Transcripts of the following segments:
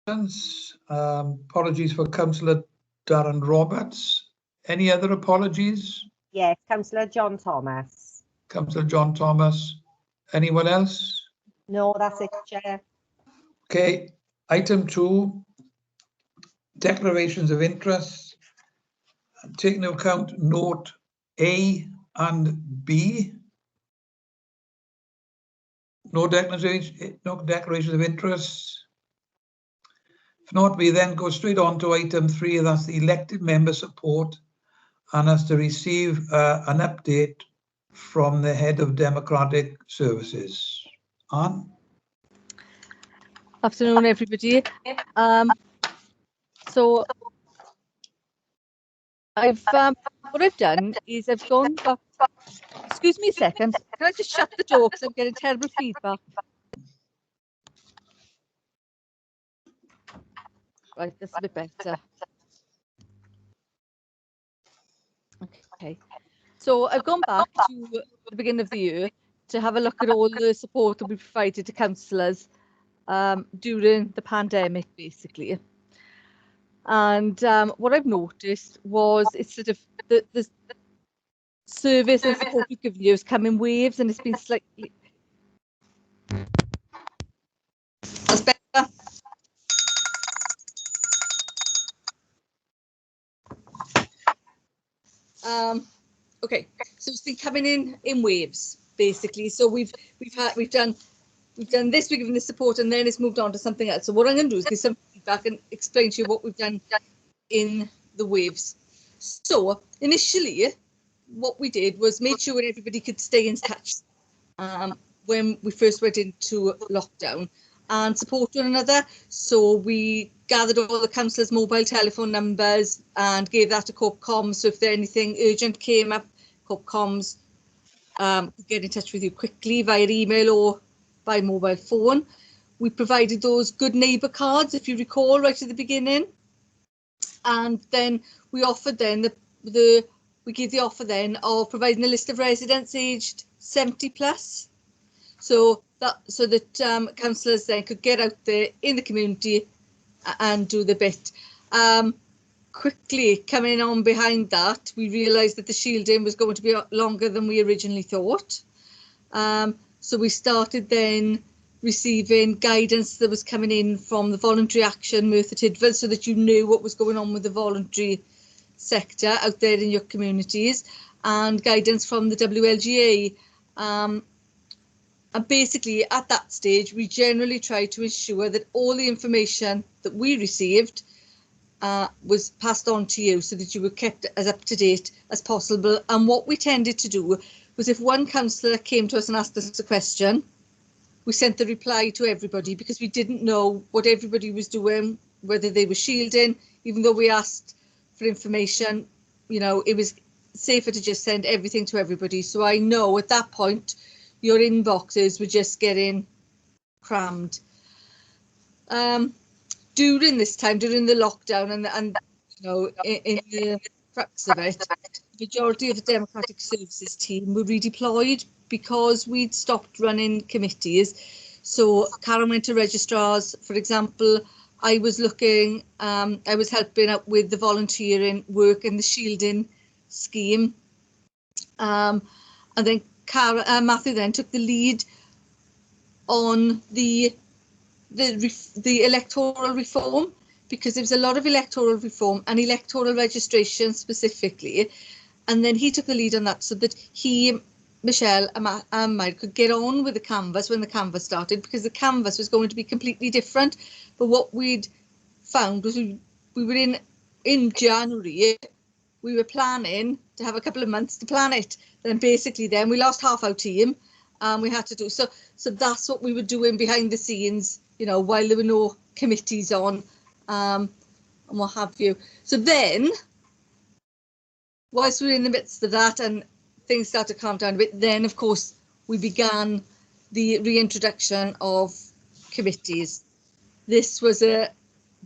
Apologies for Councillor Darren Roberts. Any other apologies? Yes, Councillor John Thomas. Councillor John Thomas. Anyone else? No, that's it, Chair. Okay, item 2, declarations of interest. Taking into account note A and B. No declarations of interest. If not, we then go straight on to item 3, that's the elected member support, and as to receive an update from the head of Democratic Services. Anne? Afternoon, everybody. So what I've done is I've gone back. Excuse me a second. Can I just shut the door because I'm getting terrible feedback? Right, that's a bit better. Okay. So I've gone back to the beginning of the year to have a look at all the support that we provided to councillors during the pandemic, basically. And what I've noticed was it's sort of the service and support we've given you has come in waves, and it's been slightly. That's better. Okay, so it's been coming in waves, basically. So we've done this, we've given this support, and then it's moved on to something else. So what I'm going to do is give some feedback and explain to you what we've done in the waves. So initially, what we did was made sure everybody could stay in touch when we first went into lockdown and support one another. So we gathered all the councillors' mobile telephone numbers and gave that to Corpcoms. So if there anything urgent came up, Corpcoms could get in touch with you quickly via email or by mobile phone. We provided those good neighbour cards, if you recall, right at the beginning. And then we offered then we gave the offer then of providing a list of residents aged 70 plus. So that councillors then could get out there in the community and do the bit. Quickly coming on behind that, we realised that the shielding was going to be longer than we originally thought. So we started then receiving guidance that was coming in from the voluntary action, Merthyr Tydfil, so that you knew what was going on with the voluntary sector out there in your communities, and guidance from the WLGA. And basically at that stage, we generally tried to ensure that all the information that we received was passed on to you so that you were kept as up to date as possible. And what we tended to do was if one councillor came to us and asked us a question, we sent the reply to everybody because we didn't know what everybody was doing, whether they were shielding. Even though we asked for information, you know, it was safer to just send everything to everybody. So I know at that point, your inboxes were just getting crammed. During this time, during the lockdown and you know, in the crux of it, the majority of the Democratic Services team were redeployed because we'd stopped running committees. So Karen went to registrars, for example. I was looking, I was helping out with the volunteering work and the shielding scheme. And then Matthew then took the lead on the electoral reform, because there was a lot of electoral reform and electoral registration specifically. And then he took the lead on that so that he, Michelle and Mike could get on with the canvas when the canvas started, because the canvas was going to be completely different. But what we'd found was we were in January, we were planning to have a couple of months to plan it. Then basically then we lost half our team and we had to do so that's what we were doing behind the scenes, you know, while there were no committees on and what have you. So then, whilst we were in the midst of that and things started to calm down a bit, then of course we began the reintroduction of committees. This was a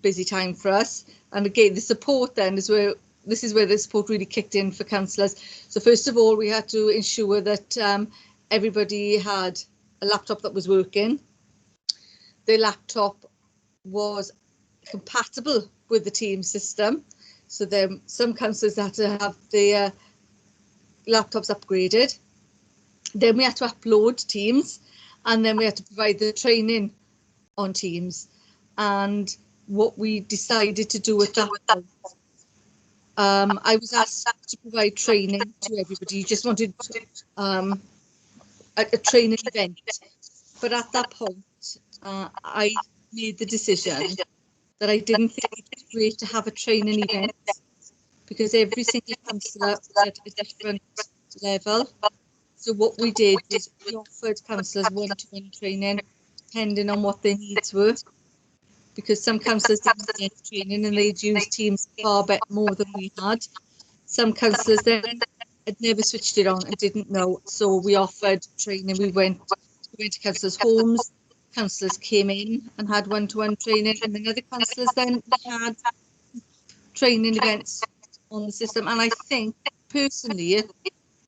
busy time for us, and again the support then is where the support really kicked in for councillors. So first of all, we had to ensure that everybody had a laptop that was working. The laptop was compatible with the Teams system. So then some councillors had to have their laptops upgraded. Then we had to upload Teams, and then we had to provide the training on Teams. And what we decided to do at that point, I was asked to provide training to everybody. You just wanted a training event. But at that point, I made the decision that I didn't think it was great to have a training event, because every single councillor was at a different level. So what we did was we offered councillors one-to-one training depending on what their needs were, because some councillors didn't get training and they'd use Teams far more than we had. Some councillors then had never switched it on and didn't know, so we offered training. We went to councillors' homes. Councillors came in and had one-to-one training, and then other councillors then had training events on the system. And I think, personally,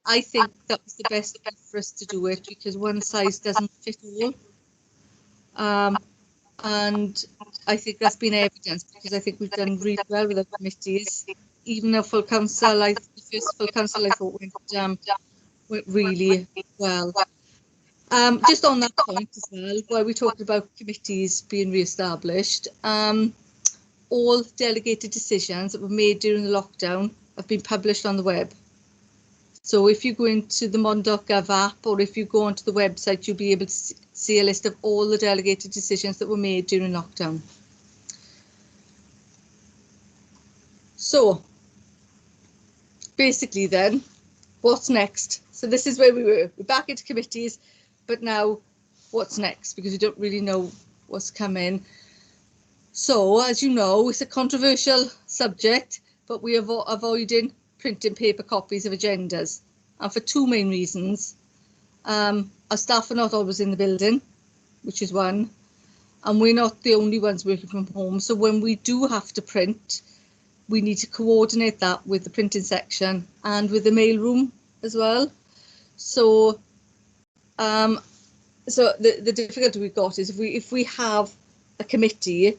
I think that was the best way for us to do it, because one size doesn't fit all. And I think that's been evidenced, because I think we've done really well with our committees. Even a full council, the first full council, I thought went really well. Just on that point as well, while we talked about committees being re-established, all delegated decisions that were made during the lockdown have been published on the web. So if you go into the Mon.gov app, or if you go onto the website, you'll be able to see a list of all the delegated decisions that were made during lockdown. So basically then, what's next? So this is where we were. We're back into committees, but now what's next? Because we don't really know what's coming. So, as you know, it's a controversial subject, but we are avoiding printing paper copies of agendas, and for two main reasons. Our staff are not always in the building, which is one, and we're not the only ones working from home. So when we do have to print, we need to coordinate that with the printing section and with the mailroom as well. So, the difficulty we've got is if we have a committee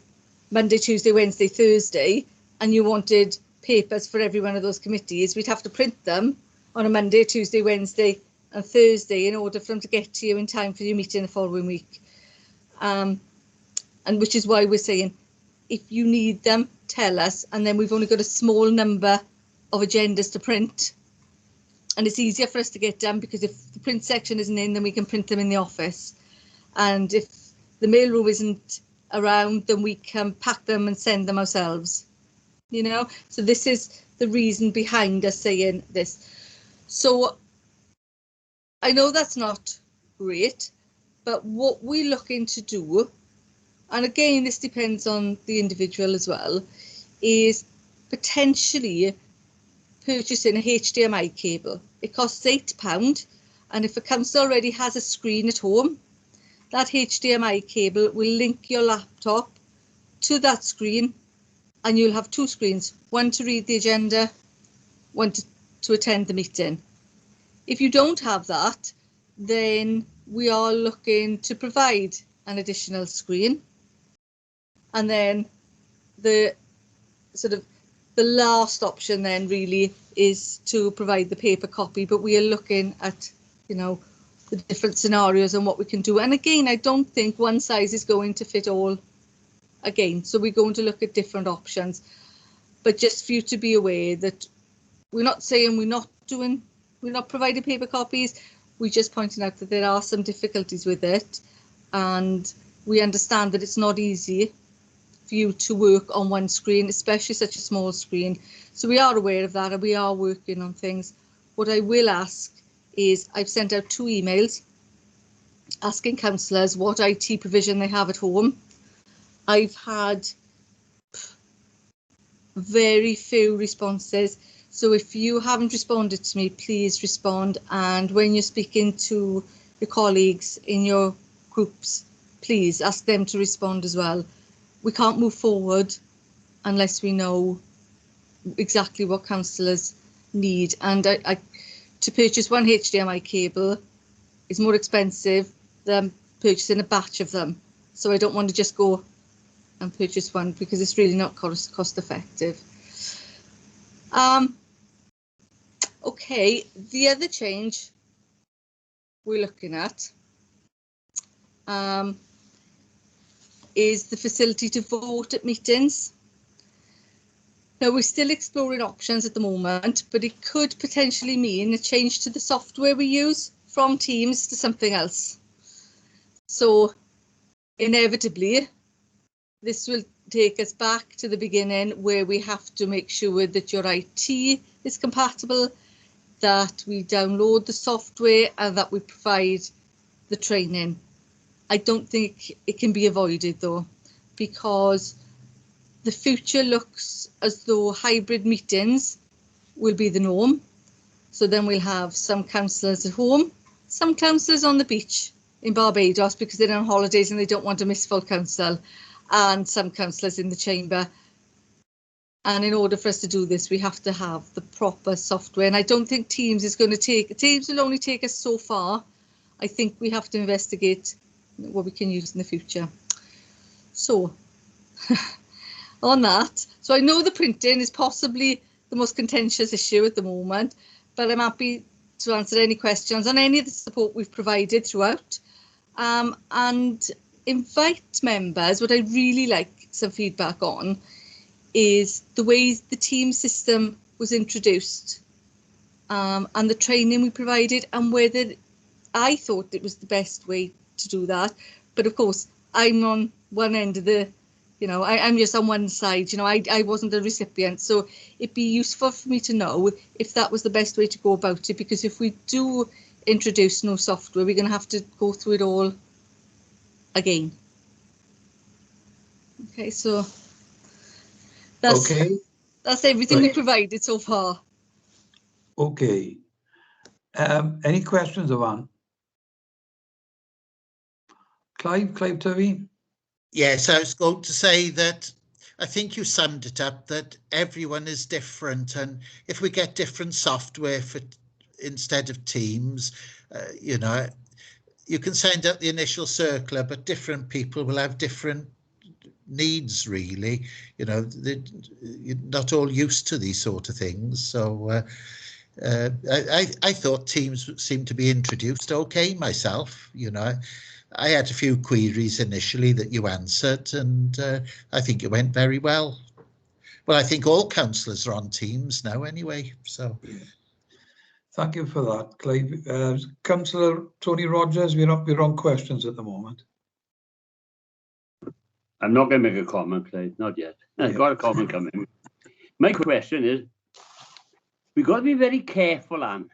Monday, Tuesday, Wednesday, Thursday, and you wanted papers for every one of those committees, we'd have to print them on a Monday, Tuesday, Wednesday and Thursday in order for them to get to you in time for your meeting the following week. And which is why we're saying, if you need them, tell us, and then we've only got a small number of agendas to print, and it's easier for us to get them, because if the print section isn't in, then we can print them in the office, and if the mailroom isn't around, then we can pack them and send them ourselves, you know. So this is the reason behind us saying this. So I know that's not great, but what we're looking to do, and again this depends on the individual as well, is potentially purchasing a HDMI cable. It costs £8, and if a council already has a screen at home, that HDMI cable will link your laptop to that screen, and you'll have two screens, one to read the agenda, one to attend the meeting. If you don't have that, then we are looking to provide an additional screen, and then the last option then really is to provide the paper copy, but we are looking at, you know, the different scenarios and what we can do. And again, I don't think one size is going to fit all again, so we're going to look at different options. But just for you to be aware that we're not saying we're not providing paper copies, we're just pointing out that there are some difficulties with it, and we understand that it's not easy for you to work on one screen, especially such a small screen. So we are aware of that, and we are working on things. What I will ask is, I've sent out 2 emails asking councillors what IT provision they have at home. I've had very few responses, so if you haven't responded to me, please respond, and when you're speaking to your colleagues in your groups, please ask them to respond as well. We can't move forward unless we know exactly what councillors need, and to purchase one HDMI cable is more expensive than purchasing a batch of them, so I don't want to just go and purchase one because it's really not cost effective. Okay, the other change we're looking at is the facility to vote at meetings. Now, we're still exploring options at the moment, but it could potentially mean a change to the software we use from Teams to something else. So inevitably, this will take us back to the beginning where we have to make sure that your IT is compatible, that we download the software and that we provide the training. I don't think it can be avoided though, because the future looks as though hybrid meetings will be the norm. So then we'll have some councillors at home, some councillors on the beach in Barbados because they're on holidays and they don't want to miss full council, and some councillors in the chamber. And in order for us to do this, we have to have the proper software. And I don't think Teams is going to Teams will only take us so far. I think we have to investigate what we can use in the future. So on that, so I know the printing is possibly the most contentious issue at the moment, but I'm happy to answer any questions on any of the support we've provided throughout, and invite members. What I really like some feedback on is the way the team system was introduced, and the training we provided, and whether I thought it was the best way to do that. But of course, I'm on one end of the, I'm just on one side, I wasn't a recipient. So it'd be useful for me to know if that was the best way to go about it, because if we do introduce no software, we're going to have to go through it all again. Okay, so that's everything we provided so far. Okay. Any questions, Yvonne? Clive Turvey? Yes, I was going to say that I think you summed it up, that everyone is different, and if we get different software for instead of Teams, you can send out the initial circular, but different people will have different needs, really. You're not all used to these sort of things. So I thought Teams seemed to be introduced okay myself. I had a few queries initially that you answered, and I think it went very well. Well, I think all councillors are on Teams now anyway, so. Thank you for that, Clive. Councillor Tony Rogers, we're on questions at the moment. I'm not going to make a comment, Clive, not yet. I've got a comment coming. My question is, we've got to be very careful, Anne.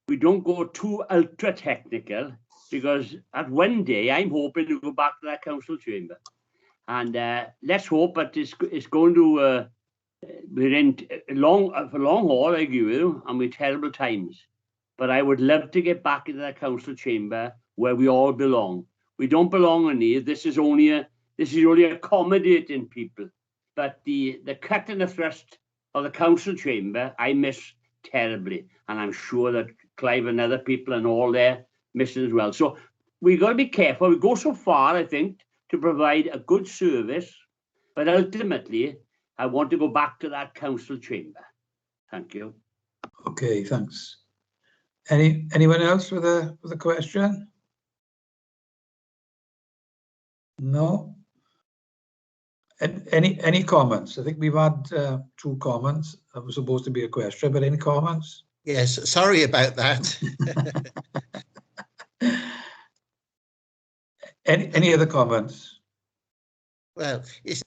We don't go too ultra technical, because at one day I'm hoping to go back to that council chamber, and let's hope that it's going to we're in for long haul, I agree with you, and we're terrible times. But I would love to get back into that council chamber where we all belong. We don't belong in here. This is only accommodating people. But the cut and the thrust of the council chamber I miss terribly, and I'm sure that Clive and other people and all there missing as well. So we've got to be careful. We go so far, I think, to provide a good service, but ultimately I want to go back to that council chamber. Thank you. Okay, thanks. Anyone else with a question? No. Any comments? I think we've had 2 comments. That was supposed to be a question, but any comments? Yes, sorry about that. Any other comments? Well, it's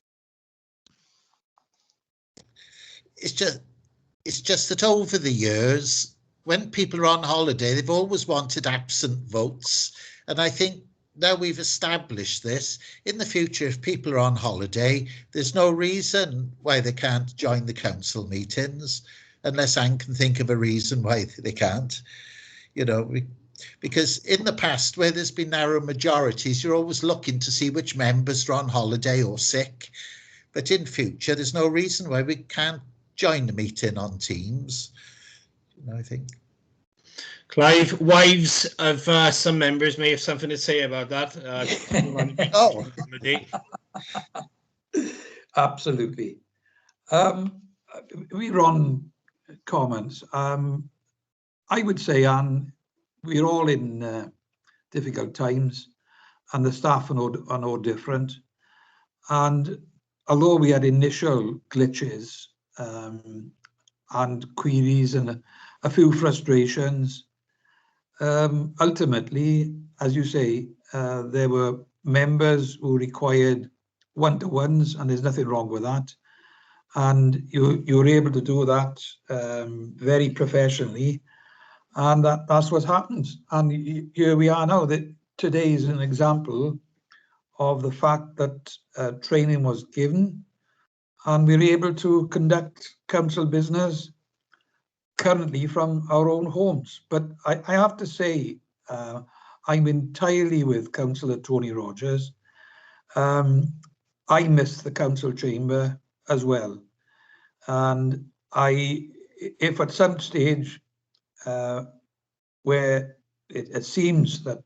just that over the years, when people are on holiday, they've always wanted absent votes, and I think now we've established this. In the future, if people are on holiday, there's no reason why they can't join the council meetings, unless Anne can think of a reason why they can't. Because in the past, where there's been narrow majorities, you're always looking to see which members are on holiday or sick. But in future, there's no reason why we can't join the meeting on Teams, I think. Clive, wives of some members may have something to say about that. Oh. Absolutely. We run comments. I would say, Anne, we're all in difficult times, and the staff are no different. And although we had initial glitches and queries and a few frustrations, ultimately, as you say, there were members who required one-to-ones, and there's nothing wrong with that. And you were able to do that very professionally, and that's what happened. And here we are now. That today is an example of the fact that training was given, and we were able to conduct council business currently from our own homes. But I have to say, I'm entirely with Councillor Tony Rogers. I miss the council chamber as well. And if at some stage where it seems that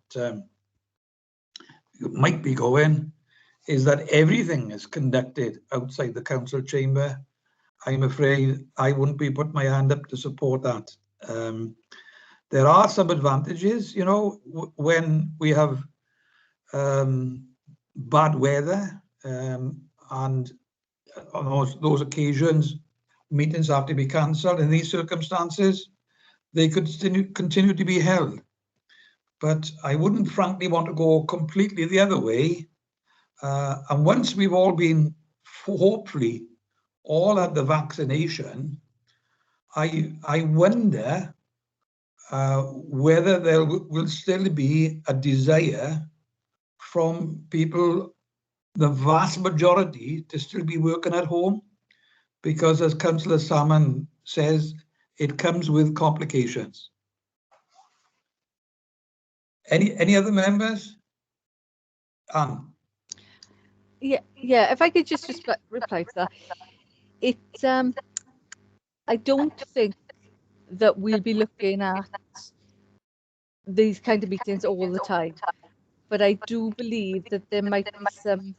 it might be going, is that everything is conducted outside the council chamber, I'm afraid I wouldn't be putting my hand up to support that. There are some advantages, you know, when we have bad weather, and on those occasions, meetings have to be cancelled. In these circumstances, they could continue to be held. But I wouldn't frankly want to go completely the other way. And once we've all been, hopefully, all had the vaccination, I wonder whether there will still be a desire from people, the vast majority, to still be working at home, because as Councillor Salmon says, it comes with complications. Any other members? Anne? Yeah. If I could just reply to that, I don't think that we'll be looking at these kind of meetings all the time, but I do believe that there might be some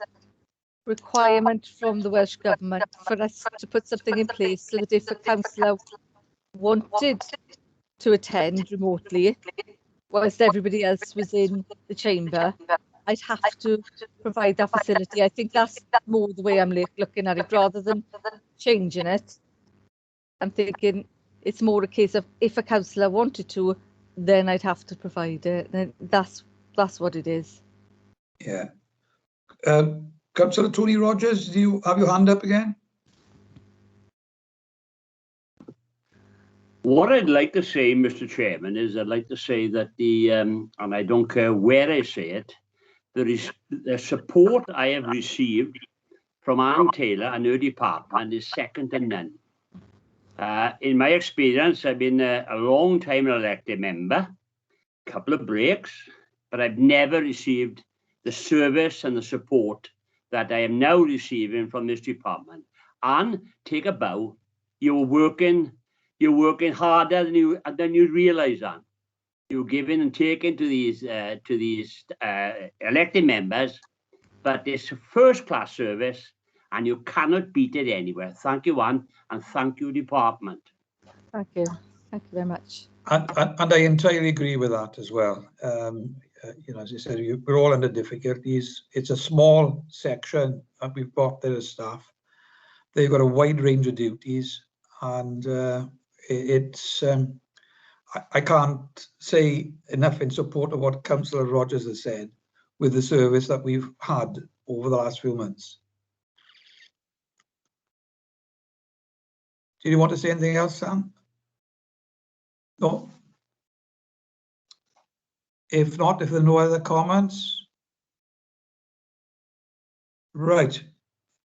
requirement from the Welsh Government for us to put something in place so that if a councillor wanted to attend remotely whilst everybody else was in the chamber, I'd have to provide that facility. I think that's more the way I'm looking at it, rather than changing it. I'm thinking it's more a case of if a councillor wanted to, then I'd have to provide it. And that's what it is. Yeah. Councillor Tony Rogers, do you have your hand up again? What I'd like to say, Mr. Chairman, is I'd like to say that and I don't care where I say it, the support I have received from Anne Taylor and her department is second to none. In my experience, I've been a long time elected member, a couple of breaks, but I've never received the service and the support that I am now receiving from this department. And take a bow, you're working harder than you realise, Anne. You're giving and taking to these elected members, but it's a first-class service, and you cannot beat it anywhere. Thank you, Anne, and thank you, department. Thank you very much. And I entirely agree with that as well. You know, as you said, we're all under difficulties. It's a small section that we've got there as staff. They've got a wide range of duties, and I can't say enough in support of what Councillor Rogers has said with the service that we've had over the last few months. Do you want to say anything else, Sam? No? If not, if there are no other comments. Right,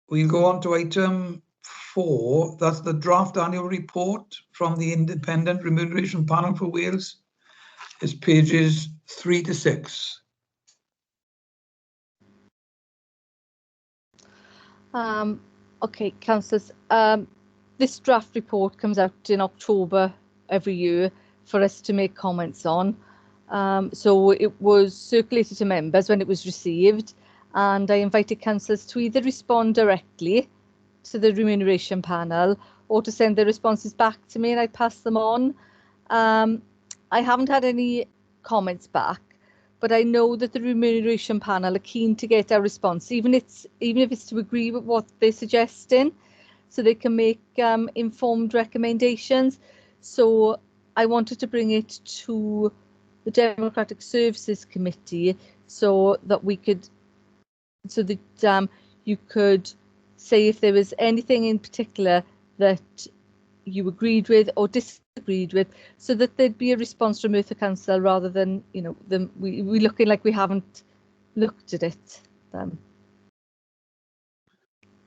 we'll go on to item 4. That's the draft annual report from the Independent Remuneration Panel for Wales. It's pages 3 to 6. Okay, councillors. This draft report comes out in October every year for us to make comments on. So it was circulated to members when it was received, and I invited councillors to either respond directly to the remuneration panel or to send their responses back to me and I pass them on. I haven't had any comments back, but I know that the remuneration panel are keen to get a response, even if it's to agree with what they're suggesting, so they can make informed recommendations. So I wanted to bring it to the Democratic Services Committee so that you could say if there was anything in particular that you agreed with or disagreed with, so that there'd be a response from Merthyr Council rather than, you know, we looking like we haven't looked at it.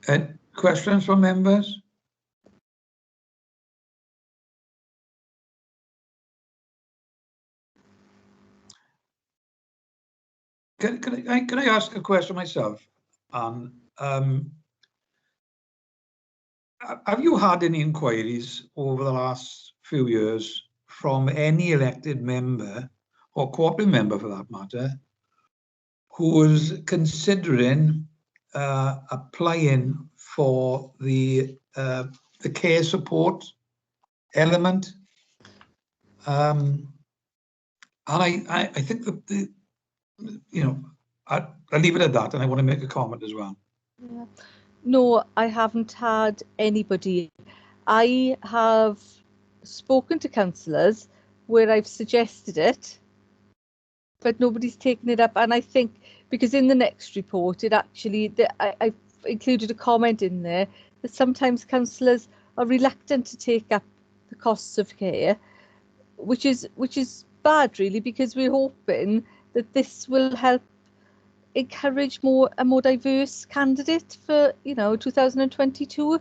And questions from members? Can I ask a question myself? Have you had any inquiries over the last few years from any elected member or cooperative member for that matter who was considering applying for the care support element? And I think that you know, I'll leave it at that, and I want to make a comment as well. Yeah. No, I haven't had anybody. I have spoken to councillors where I've suggested it, but nobody's taken it up. And I think because in the next report, it actually, I've included a comment in there that sometimes councillors are reluctant to take up the costs of care, which is bad really, because we're hoping that this will help encourage a more diverse candidate for, you know, 2022.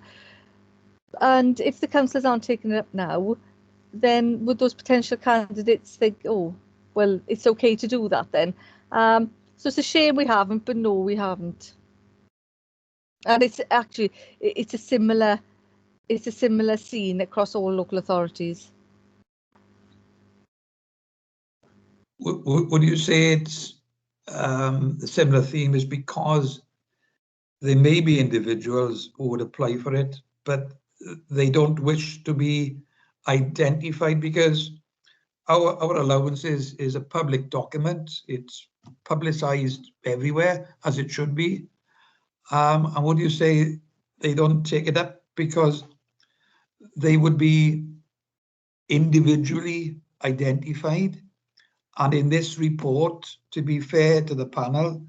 And if the councillors aren't taking it up now, then would those potential candidates think, oh, well, it's okay to do that then? So it's a shame we haven't, but no, we haven't. And it's actually, it's a similar scene across all local authorities. Would you say it's a similar theme is because there may be individuals who would apply for it, but they don't wish to be identified because our allowance is a public document. It's publicized everywhere, as it should be. And would you say they don't take it up because they would be individually identified? And in this report, to be fair to the panel,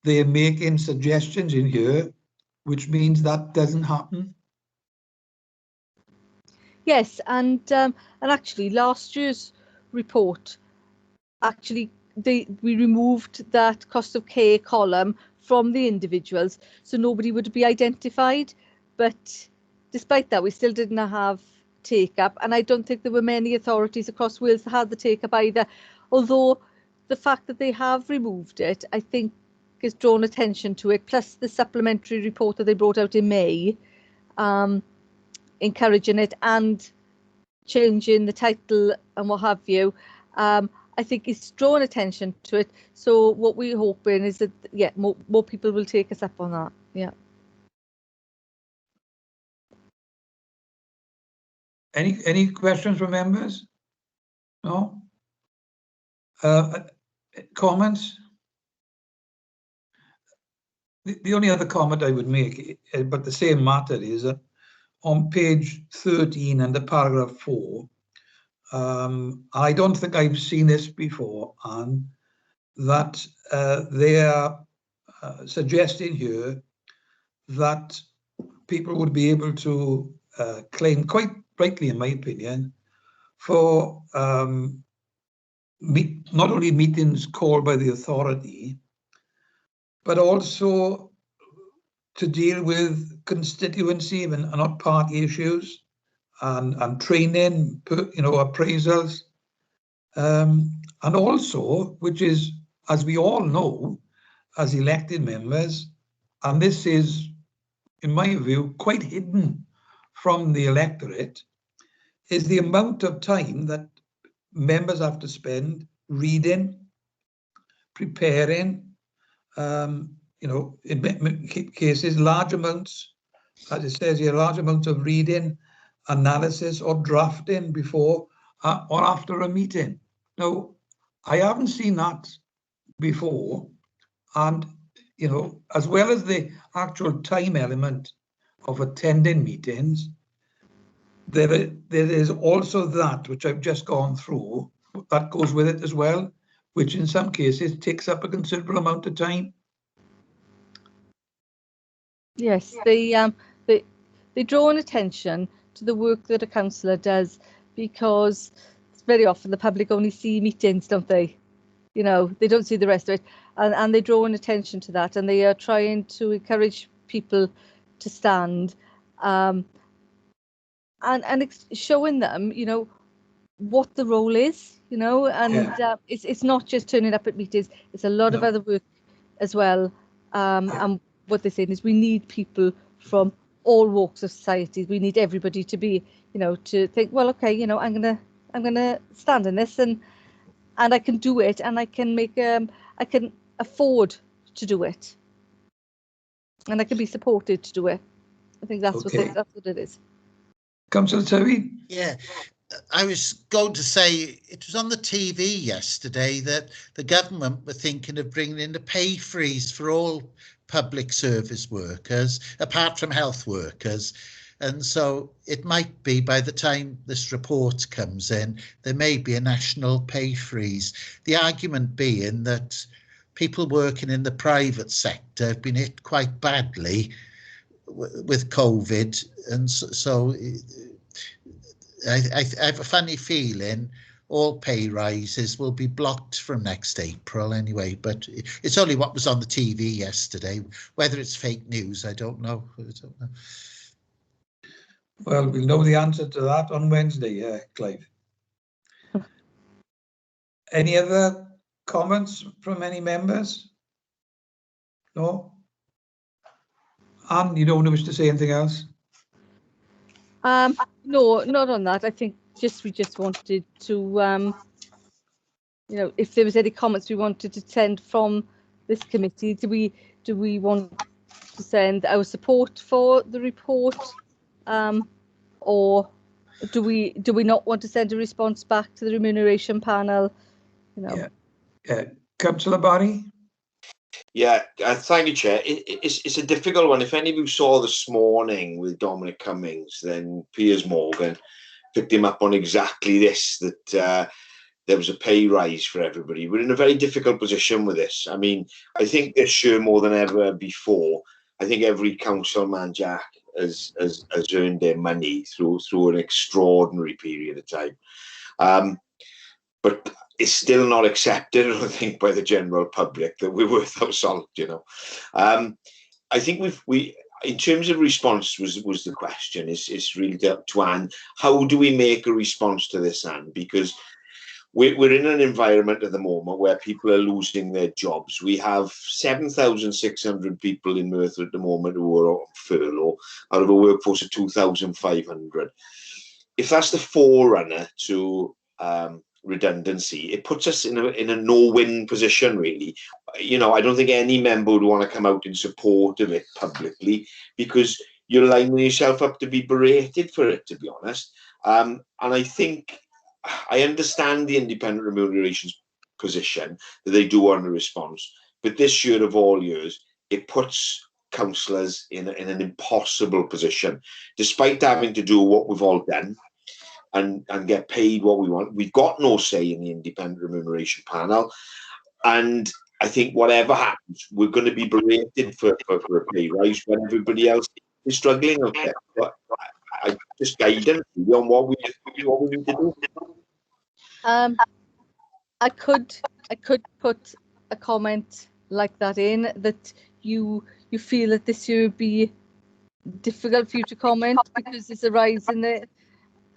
they're making suggestions in here, which means that doesn't happen. Yes, and actually last year's report, actually we removed that cost of care column from the individuals, so nobody would be identified. But despite that, we still didn't have take up, and I don't think there were many authorities across Wales that had the take up either. Although the fact that they have removed it, I think, has drawn attention to it, plus the supplementary report that they brought out in May, encouraging it and changing the title and what have you. I think it's drawn attention to it. So what we're hoping is that, yeah, more people will take us up on that. Yeah. Any questions from members? No? Comments? The only other comment I would make, but the same matter, is that on page 13 under paragraph 4, I don't think I've seen this before, and that they are suggesting here that people would be able to claim, quite rightly in my opinion, for not only meetings called by the authority, but also to deal with constituency and not party issues and training, you know, appraisals. And also, which is, as we all know, as elected members, and this is, in my view, quite hidden from the electorate, is the amount of time that members have to spend reading, preparing, you know, in cases, large amounts as it says here, large amounts of reading, analysis or drafting before or after a meeting. Now, I haven't seen that before. And, you know, as well as the actual time element of attending meetings, there is also that which I've just gone through that goes with it as well, which in some cases takes up a considerable amount of time. Yes, they draw an attention to the work that a councillor does, because very often the public only see meetings, don't they? You know, they don't see the rest of it, and they draw an attention to that, and they are trying to encourage people to stand, and showing them, you know, what the role is, you know, and it's not just turning up at meetings. It's a lot of other work as well, and what they're saying is we need people from all walks of society. We need everybody to be, you know, to think, well, okay, you know, I'm gonna stand in this, and I can do it, and I can make I can afford to do it, and I can be supported to do it. I think that's what it is. Councillor Terry? Yeah, I was going to say, it was on the TV yesterday that the government were thinking of bringing in a pay freeze for all public service workers, apart from health workers. And so it might be, by the time this report comes in, there may be a national pay freeze. The argument being that people working in the private sector have been hit quite badly with COVID. And so I have a funny feeling all pay rises will be blocked from next April anyway, but it's only what was on the TV yesterday. Whether it's fake news, I don't know. Well, we'll know the answer to that on Wednesday, Clive. Any other comments from any members? No? Anne, you don't wish to say anything else? No, not on that. I think we just wanted to, you know, if there was any comments we wanted to send from this committee, do we want to send our support for the report, or do we not want to send a response back to the remuneration panel? You know. Yeah. Councillor Barry? Yeah, thank you, Chair. It's a difficult one. If any of you saw this morning with Dominic Cummings, then Piers Morgan picked him up on exactly this, that there was a pay rise for everybody. We're in a very difficult position with this. I mean, I think this year more than ever before, I think every councilman, Jack, has earned their money through an extraordinary period of time. But it's still not accepted, I don't think, by the general public that we're worth our salt, you know. I think we in terms of response was the question, is really to Anne, how do we make a response to this, Anne? Because we're in an environment at the moment where people are losing their jobs. We have 7,600 people in Merthyr at the moment who are on furlough out of a workforce of 2,500. If that's the forerunner to redundancy, it puts us in a no-win position, really. You know, I don't think any member would want to come out in support of it publicly, because you're lining yourself up to be berated for it, to be honest. And I think I understand the independent remunerations position that they do want a response, but this year of all years, it puts councillors in an impossible position, despite having to do what we've all done and get paid what we want. We've got no say in the independent remuneration panel, and I think whatever happens, we're going to be berated for a pay rise when everybody else is struggling out there. But I just guidance on what we need to do. I could put a comment like that in, that you feel that this year would be difficult for you to comment because there's a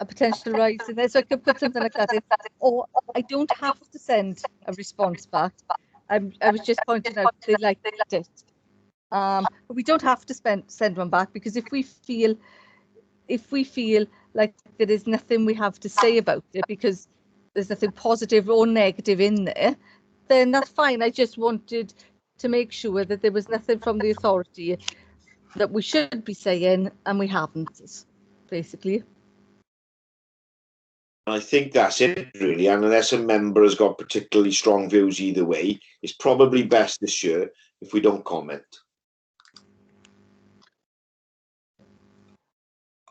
potential rise in there. So I could put something like that in, or I don't have to send a response back. I was just pointing out they liked it. But we don't have to send one back, because if we feel like there is nothing we have to say about it because there's nothing positive or negative in there, then that's fine. I just wanted to make sure that there was nothing from the authority that we should be saying and we haven't, basically. I think that's it, really. And unless a member has got particularly strong views either way, it's probably best this year if we don't comment.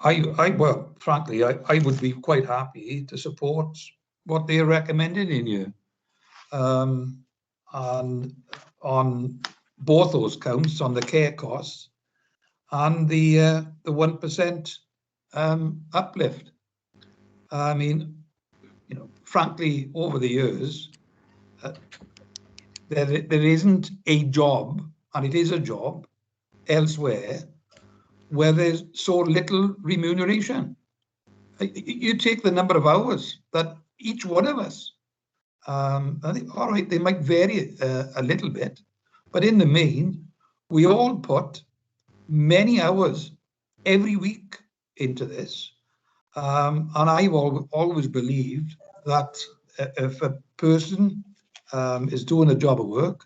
Well, frankly, I would be quite happy to support what they recommended in here. And on both those counts, on the care costs and the 1% uplift. I mean, you know, frankly, over the years, there isn't a job, and it is a job elsewhere, where there's so little remuneration. You take the number of hours that each one of us, I think, all right, they might vary a little bit, but in the main, we all put many hours every week into this. And I've always believed that if a person is doing a job of work,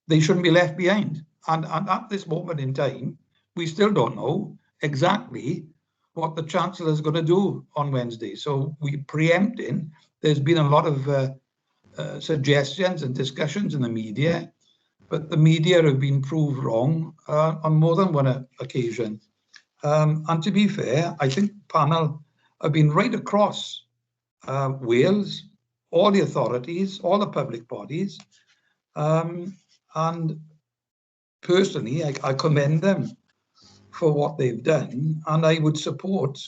they shouldn't be left behind. And at this moment in time, we still don't know exactly what the Chancellor is going to do on Wednesday. So we preempting. There's been a lot of suggestions and discussions in the media, but the media have been proved wrong on more than one occasion. And to be fair, I think panel have been right across Wales, all the authorities, all the public bodies, and personally, I commend them for what they've done, and I would support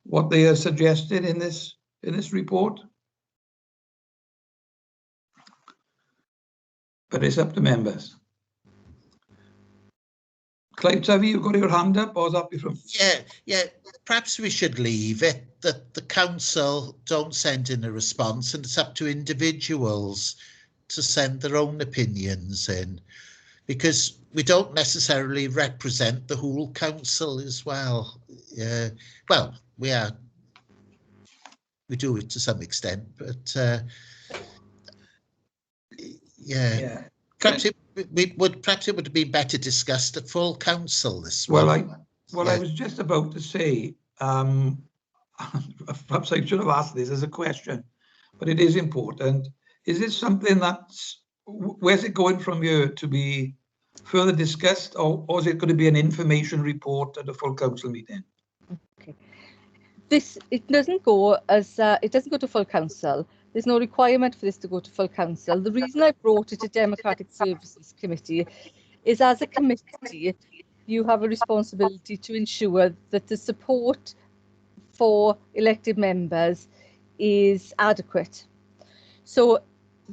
what they have suggested in this report. But it's up to members. Clive Tivy, you've got your hand up, or is that you from? Yeah. Perhaps we should leave it that the council don't send in a response, and it's up to individuals to send their own opinions in, because we don't necessarily represent the whole council as well. Well, we do it to some extent, but yeah. Perhaps it would have been better discussed at full council this one. I was just about to say, perhaps I should have asked this as a question, but it is important. Is this something where's it going from here to be further discussed, or is it going to be an information report at a full council meeting? Okay. It doesn't go to full council. There's no requirement for this to go to full council. The reason I brought it to Democratic Services Committee is, as a committee, you have a responsibility to ensure that the support for elected members is adequate. So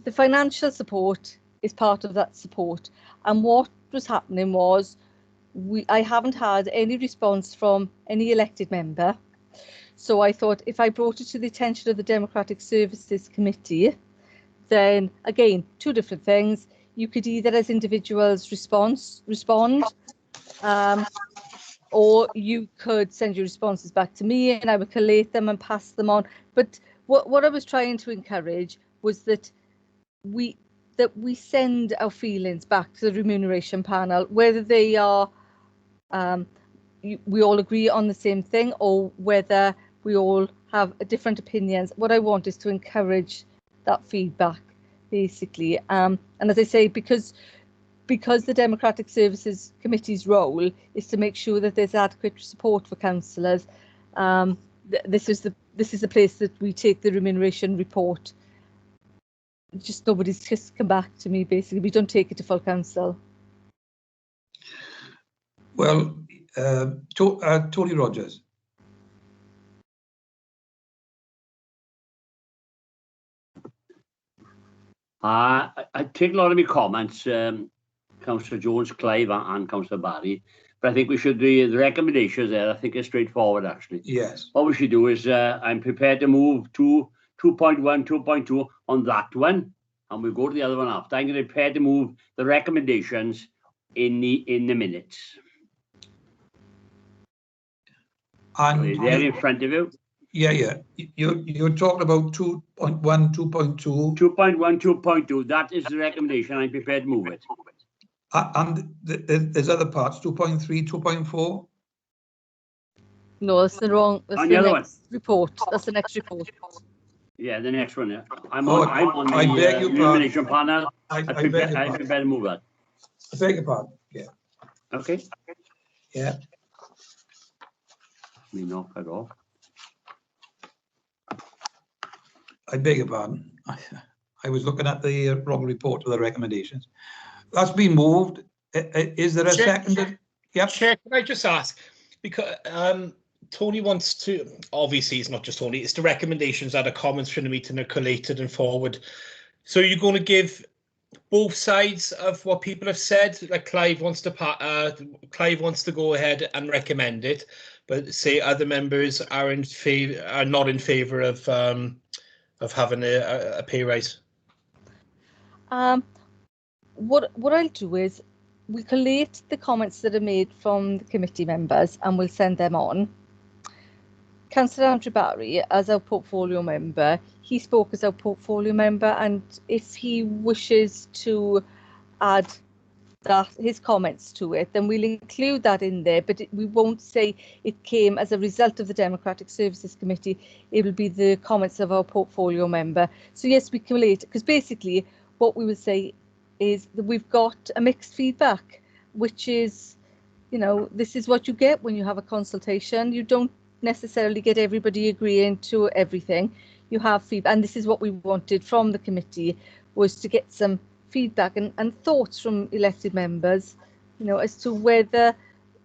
the financial support is part of that support. And what was happening was I haven't had any response from any elected member. So I thought, if I brought it to the attention of the Democratic Services Committee, then again, two different things. You could either, as individuals, respond, or you could send your responses back to me and I would collate them and pass them on. But what I was trying to encourage was that we send our feelings back to the remuneration panel, whether they are we all agree on the same thing or whether we all have different opinions. What I want is to encourage that feedback, basically. And as I say, because the Democratic Services Committee's role is to make sure that there's adequate support for councillors, this is the place that we take the remuneration report. Just nobody's just come back to me, basically. We don't take it to full council. Well, Tony Rogers. I take a lot of your comments, Councillor Jones, Clive and Councillor Barry, but I think we should do the recommendations there. I think it's straightforward, actually. Yes. What we should do is I'm prepared to move to 2.1, 2.2 on that one, and we'll go to the other one after. I'm prepared to move the recommendations in the minutes. And they're in front of you. Yeah. You're talking about 2.1, 2.2. 2.1, 2.2. That is the recommendation. I'm prepared to move it. And there's other parts, 2.3, 2.4. No, that's the wrong. That's On the the other next report. That's the next report. Yeah, the next one. Yeah. I'm Oh, on I the beg your illumination panel. I I beg think your I pardon. better move that. I beg your pardon. Yeah, Okay. yeah. Me knock it off. I beg your pardon. I was looking at the wrong report with the recommendations. That's been moved. Is there a Chair- second? Yep. Chair, can I just ask, because Tony wants to, obviously it's not just Tony, it's the recommendations that are comments from the meeting are collated and forward. So you're going to give both sides of what people have said, like Clive wants to go ahead and recommend it, but say other members are not in favour of having a pay rise. What I'll do is we collate the comments that are made from the committee members and we'll send them on. Councillor Andrew Barry, as our portfolio member, he spoke as our portfolio member, and if he wishes to add his comments to it, then we'll include that in there, but we won't say it came as a result of the Democratic Services Committee. It will be the comments of our portfolio member. So yes, we collate, because basically what we will say is that we've got a mixed feedback, which is, you know, this is what you get when you have a consultation. You don't necessarily get everybody agreeing to everything. You have feedback, and this is what we wanted from the committee, was to get some feedback and thoughts from elected members, you know, as to whether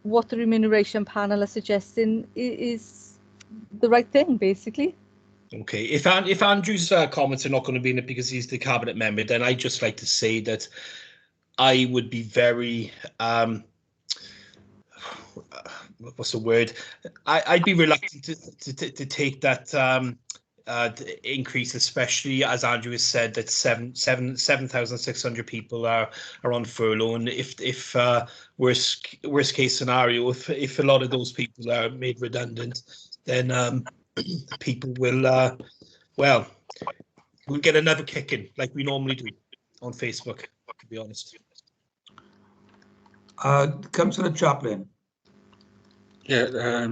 what the remuneration panel are suggesting is the right thing, basically. Okay, if Andrew's comments are not going to be in it because he's the cabinet member, then I'd just like to say that I would be very what's the word? I'd be reluctant to take that increase, especially as Andrew has said that 7,600 people are on furlough, and if worst case scenario, if a lot of those people are made redundant, then people will we'll get another kicking like we normally do on Facebook, to be honest. Councillor Chaplin. Yeah,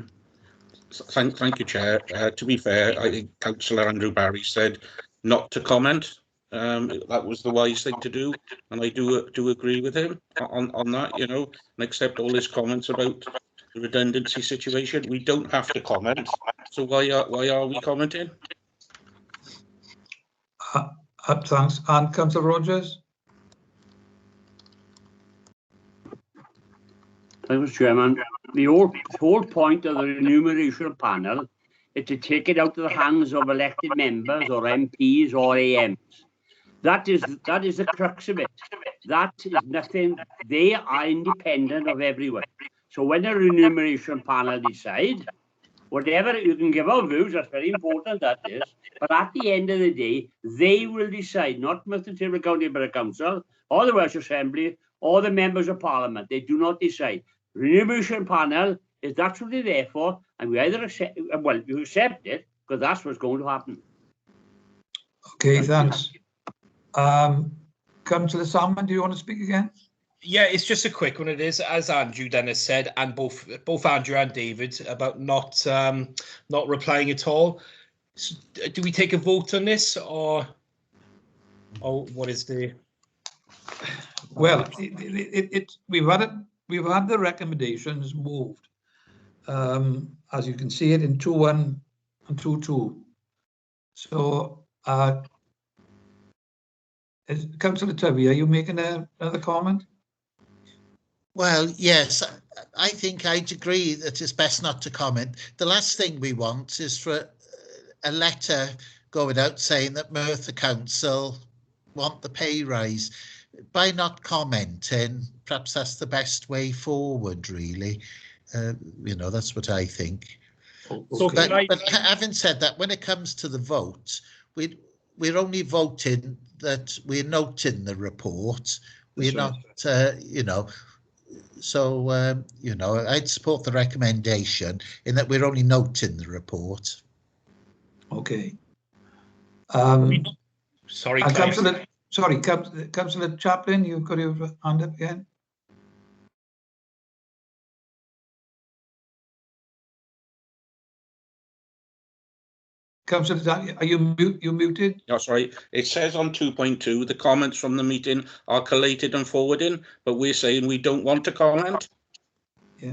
thank you, Chair. To be fair, I think Councillor Andrew Barry said not to comment. That was the wise thing to do, and I do agree with him on that, you know, and accept all his comments about the redundancy situation. We don't have to comment, so why are we commenting? Thanks. And Councillor Rogers. Thank you, Chairman. The whole point of the remuneration panel is to take it out of the hands of elected members or MPs or AMs. That is the crux of it. That is nothing. They are independent of everyone. So when a remuneration panel decide, whatever, you can give out views, that's very important, that is. But at the end of the day, they will decide, not Mr. Tyrrell County Borough Council or the Welsh Assembly or the members of Parliament. They do not decide. Remuneration panel is that's what they're there for, and we either accept, well, you accept it because that's what's going to happen. Okay, thanks. Councillor Salmon, do you want to speak again? Yeah, it's just a quick one. It is, as Andrew then has said, and both Andrew and David, about not replying at all. So, do we take a vote on this, or what is the? Well, we've had the recommendations moved, as you can see it in 2.1 and 2.2. So, Councillor Tubby, are you making another comment? Well, yes, I think I'd agree that it's best not to comment. The last thing we want is for a letter going out saying that Merthyr Council want the pay rise. By not commenting, perhaps that's the best way forward, really. You know, that's what I think. So but having said that, when it comes to the vote, we're only voting that we're noting the report. We're not, you know, so, you know, I'd support the recommendation in that we're only noting the report. Okay. Sorry, Councillor Chaplin, you've got your hand up again. Councillor Daniel, are you muted? No, sorry. It says on 2.2, the comments from the meeting are collated and forwarded, but we're saying we don't want to comment. Yeah.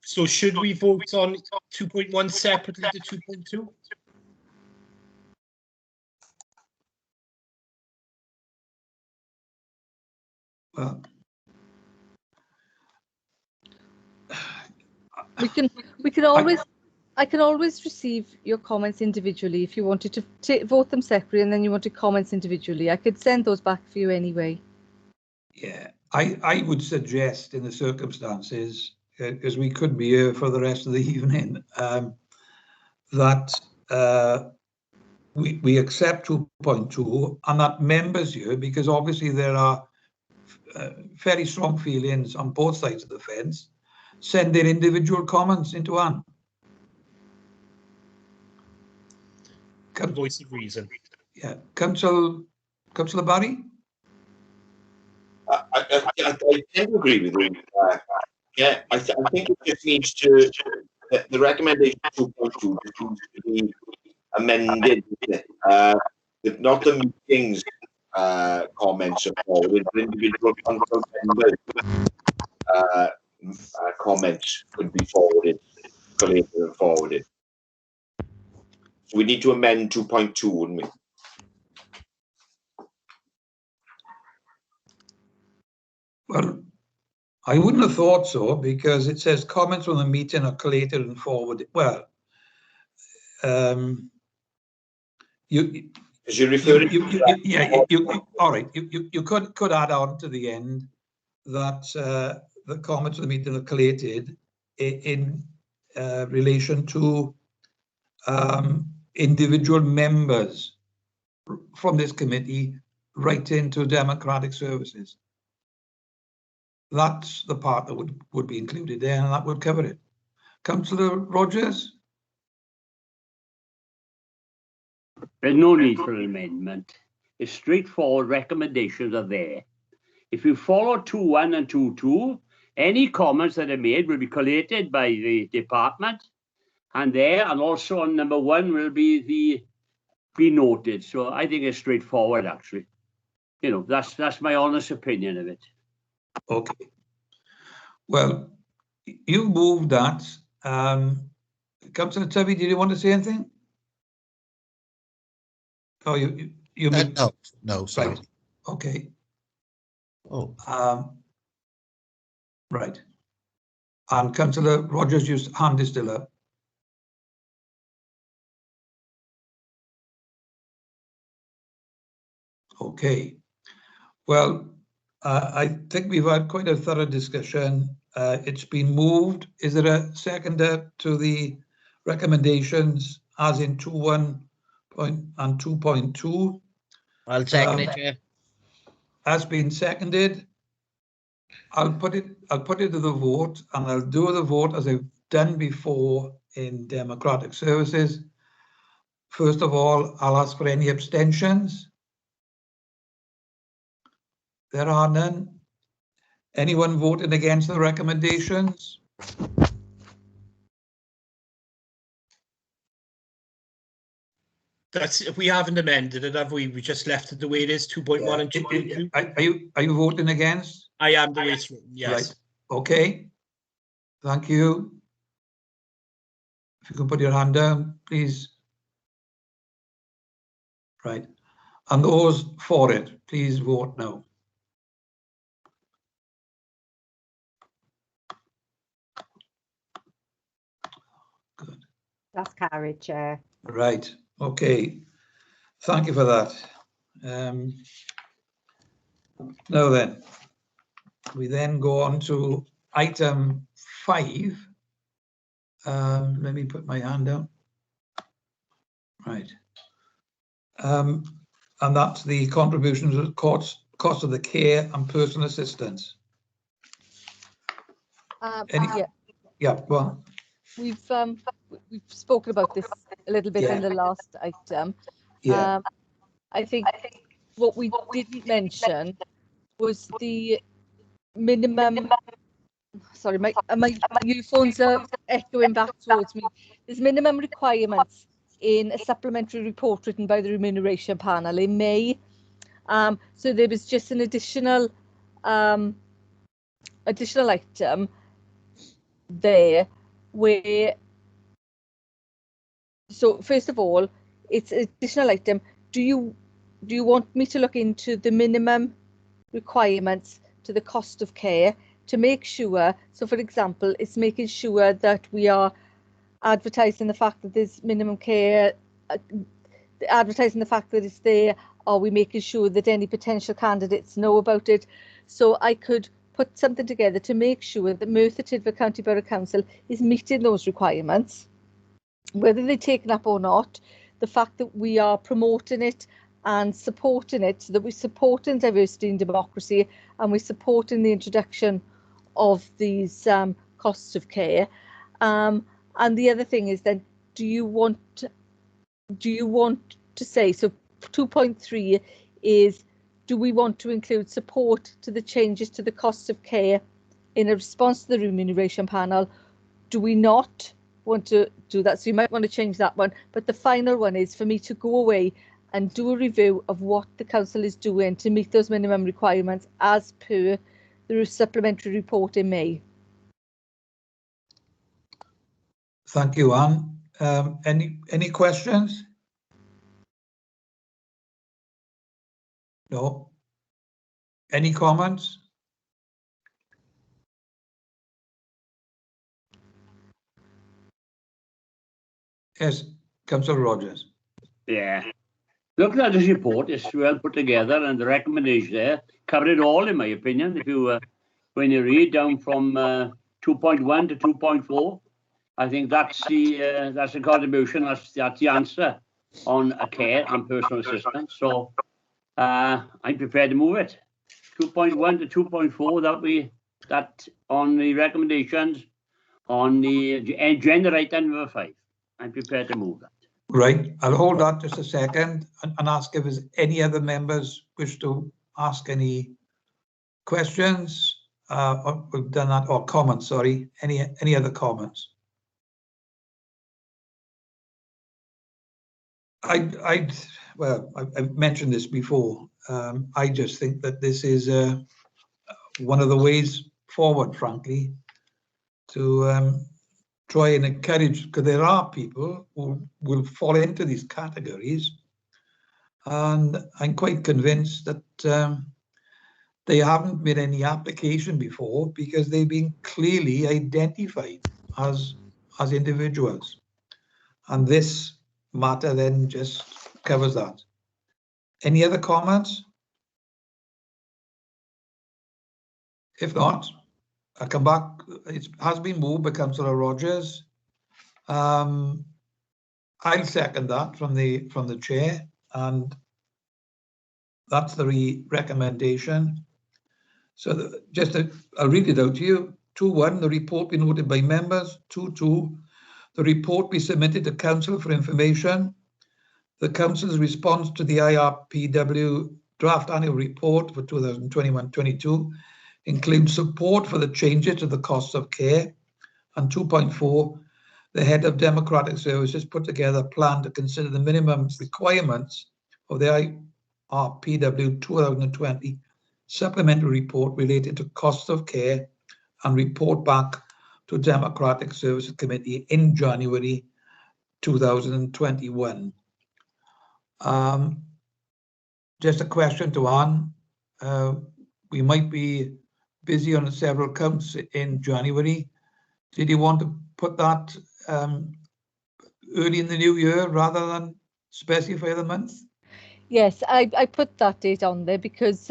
So should we vote on 2.1 separately to 2.2? Well, We can always. I can always receive your comments individually if you wanted to vote them separately and then you wanted comments individually. I could send those back for you anyway. yeah, I would suggest in the circumstances, because we could be here for the rest of the evening, that we accept 2.2 and that members here, because obviously there are very strong feelings on both sides of the fence, send their individual comments into one. Voice of reason. Yeah, Councillor Barry? I tend to agree with you. Yeah, I think it just needs to, the recommendation 2.2 needs to be amended. Not the meetings comments are forwarded, but individual council members comments could be forwarded, collated and forwarded. So we need to amend 2.2, wouldn't we? Well, I wouldn't have thought so, because it says comments from the meeting are collated and forwarded. Well, you all right. You could add on to the end that the comments of the meeting are collated in relation to individual members from this committee right into democratic services. That's the part that would be included there, and that would cover it. Councillor Rogers? There's no need for an amendment. It's straightforward, recommendations are there. If you follow 2.1 and 2.2, any comments that are made will be collated by the department, and also on number 1 will be noted. So I think it's straightforward, actually. You know, that's my honest opinion of it. Okay. Well, you moved that. Councillor Tubby, did you want to say anything? Oh, you no, sorry. right. Okay. Oh. Right. And Councillor Rogers' used hand is still up. Okay. Well, I think we've had quite a thorough discussion. It's been moved. Is there a seconder to the recommendations as in 2.1 and 2.2? I'll second it, Chair. Has been seconded. I'll put it to the vote, and I'll do the vote as I've done before in democratic services. First of all, I'll ask for any abstentions. There are none. Anyone voting against the recommendations? We haven't amended it, have we? We just left it the way it is, 2.1 and 2.2. Are you voting against? I am the way it's written, yes. Right. Okay. Thank you. If you can put your hand down, please. Right. And those for it, please vote no. Good. That's carried, Chair. Right. Okay. Thank you for that. Now then, we then go on to item 5. Let me put my hand down. Right. And that's the contributions to the cost of the care and personal assistance. Yeah, well. We've spoken about this a little bit in the last item. Yeah. I think what we didn't mention was the minimum sorry, my earphones are echoing back towards me. There's minimum requirements in a supplementary report written by the remuneration panel in May. So there was just an additional item there where, so first of all, it's an additional item. Do you want me to look into the minimum requirements to the cost of care to make sure, so for example, it's making sure that we are advertising the fact that there's minimum care, advertising the fact that it's there, are we making sure that any potential candidates know about it? So I could put something together to make sure that Merthyr Tydford County Borough Council is meeting those requirements, whether they're taken up or not. The fact that we are promoting it and supporting it, so that we're supporting diversity and democracy, and we're supporting the introduction of these costs of care. And the other thing is then, do you want to say, so 2.3 is, do we want to include support to the changes to the costs of care in a response to the remuneration panel? Do we not want to do that? So you might want to change that one. But the final one is for me to go away and do a review of what the council is doing to meet those minimum requirements as per the supplementary report in May. Thank you, Anne. Any questions? No. Any comments? Yes, Councillor Rogers. Yeah. Looking at this report, it's well put together, and the recommendations there cover it all, in my opinion. If you, when you read down from 2.1 to 2.4, I think that's the contribution. That's the answer on care and personal assistance. So I'm prepared to move it. 2.1 to 2.4. That on the recommendations on the agenda item number 5. I'm prepared to move that. Right, I'll hold that just a second and ask if there's any other members wish to ask any questions. We've done that, or comments, sorry. Any other comments? Well, I've mentioned this before. I just think that this is one of the ways forward, frankly, to try and encourage, because there are people who will fall into these categories, and I'm quite convinced that they haven't made any application before because they've been clearly identified as individuals, and this matter then just covers that. Any other comments? If not, I come back. It has been moved by Councillor Rogers. I'll second that from the chair, and that's the recommendation. So I'll read it out to you. 2.1, the report be noted by members. 2.2, the report be submitted to Council for information. The Council's response to the IRPW draft annual report for 2021-22 includes support for the changes to the costs of care. And 2.4, the head of Democratic Services put together a plan to consider the minimum requirements of the IRPW 2020 supplementary report related to costs of care and report back to Democratic Services Committee in January 2021. Just a question to Anne. We might be busy on several counts in January. Did you want to put that early in the new year rather than specify the month? Yes, I put that date on there because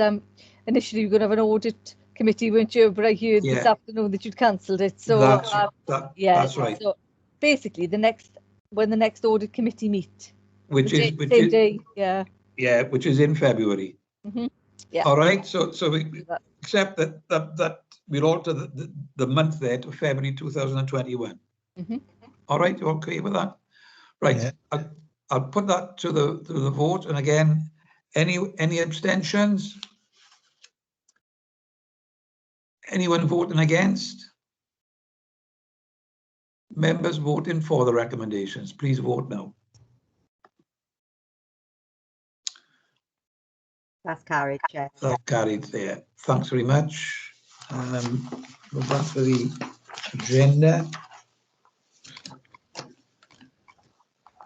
initially you were going to have an audit committee, weren't you? But I heard this afternoon that you'd cancelled it. So that's right. So basically, when the next audit committee meet, which is in February. Mm-hmm. Yeah. All right. So we accept that we'll alter the month there to February 2021. Mm-hmm. All right. You okay with that? Right. Yeah. I'll put that to the vote. And again, any abstentions? Anyone voting against? Members voting for the recommendations, please vote now. That's carried, Chair. That's carried there. Thanks very much. Go back to the agenda.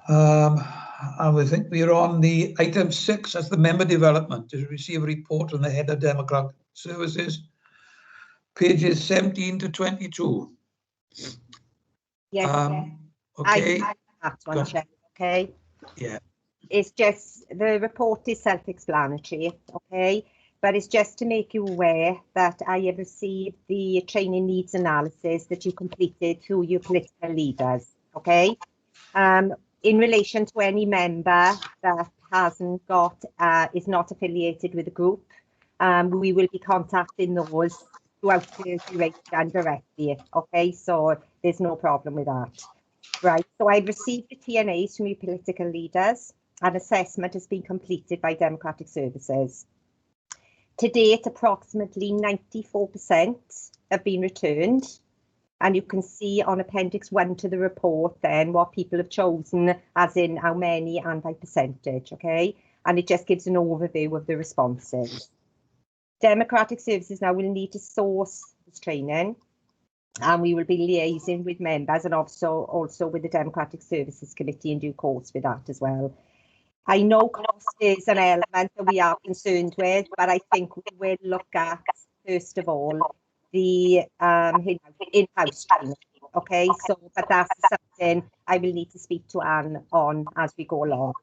I think we're on the item 6 as the member development to receive a report on the head of Democratic Services, pages 17 to 22. Yes, Okay. that one, Chair. Okay. Yeah. It's just, the report is self-explanatory, okay? But it's just to make you aware that I have received the training needs analysis that you completed through your political leaders, okay? In relation to any member that hasn't got, is not affiliated with the group, we will be contacting those throughout the duration directly, okay? So there's no problem with that. Right, so I've received the TNAs from your political leaders. An assessment has been completed by Democratic Services. To date, approximately 94% have been returned. And you can see on Appendix 1 to the report then what people have chosen, as in how many and by percentage, okay? And it just gives an overview of the responses. Democratic Services now will need to source this training, and we will be liaising with members and also with the Democratic Services Committee in due course with that as well. I know cost is an element that we are concerned with, but I think we will look at, first of all, the in-house training. Okay, so, but that's something I will need to speak to Anne on as we go along.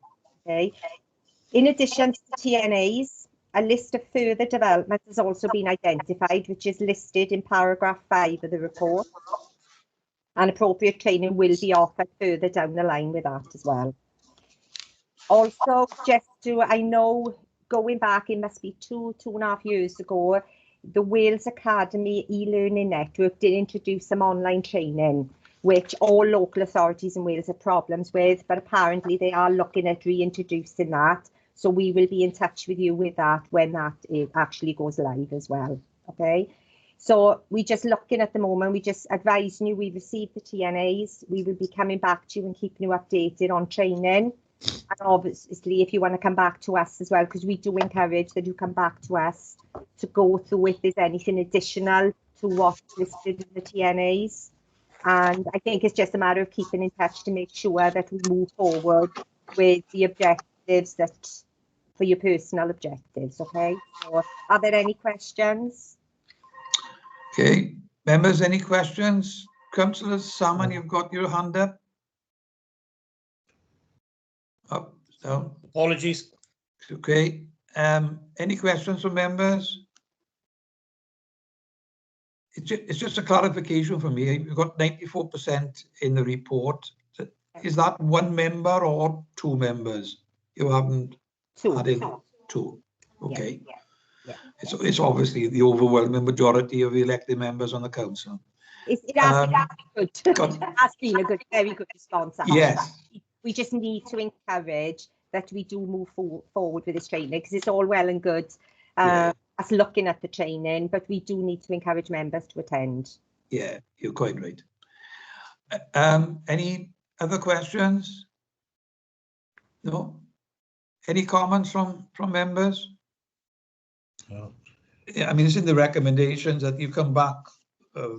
Okay. In addition to the TNAs, a list of further development has also been identified, which is listed in paragraph 5 of the report. And appropriate training will be offered further down the line with that as well. Also, I know going back, it must be 2.5 years ago, the Wales Academy e-learning network did introduce some online training, which all local authorities in Wales have problems with, but apparently they are looking at reintroducing that. So we will be in touch with you with that when that actually goes live as well. Okay. So we just looking at the moment, we just advising you, we've received the TNAs. We will be coming back to you and keeping you updated on training. And obviously, if you want to come back to us as well, because we do encourage that you come back to us to go through if there's anything additional to what's listed in the TNAs. And I think it's just a matter of keeping in touch to make sure that we move forward with the objectives that for your personal objectives. Okay. So are there any questions? Okay, members, any questions? Councillor Salmon, you've got your hand up. Up, down. Apologies. Okay. Any questions from members? It's just a clarification for me. You've got 94% in the report. Is that one member or two members? You haven't added two. Okay. Yeah. It's obviously the overwhelming majority of the elected members on the council. It has been good. It has been a very good response. Yes. We just need to encourage that we do move forward with this training, because it's all well and good us looking at the training, but we do need to encourage members to attend. Yeah, you're quite right. Any other questions? No? Any comments from members? No. Yeah, I mean, it's in the recommendations that you come back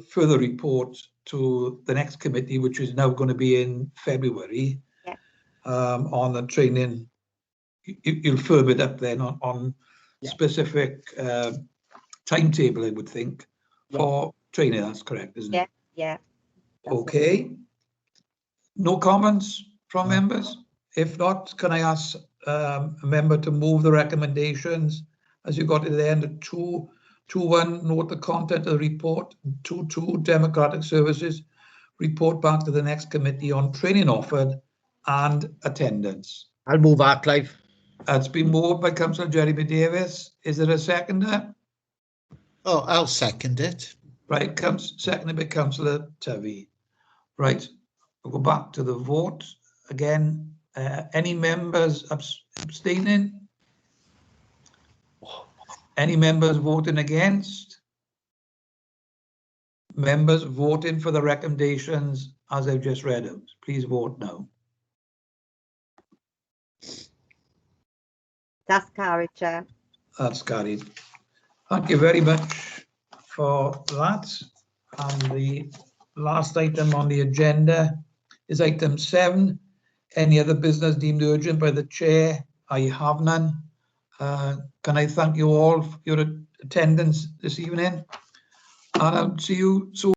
further reports to the next committee, which is now going to be in February. Yeah. On the training. You'll firm it up then on specific timetable, I would think, for training. That's correct, isn't it? Yeah. Okay. No comments from members? If not, can I ask a member to move the recommendations as you got to the end of 2.1, note the content of the report, 2.2, Democratic Services, report back to the next committee on training offered and attendance. I'll move that, Clive. It's been moved by Councillor Jeremy Davis. Is there a seconder? Oh, I'll second it. Right, seconded by Councillor Tovey. Right, we'll go back to the vote again. Any members abstaining? Any members voting against? members voting for the recommendations as I've just read out? Please vote now. That's carried, Chair. That's carried. Thank you very much for that. And the last item on the agenda is item 7. Any other business deemed urgent by the chair? I have none. Can I thank you all for your attendance this evening? And I'll see you soon.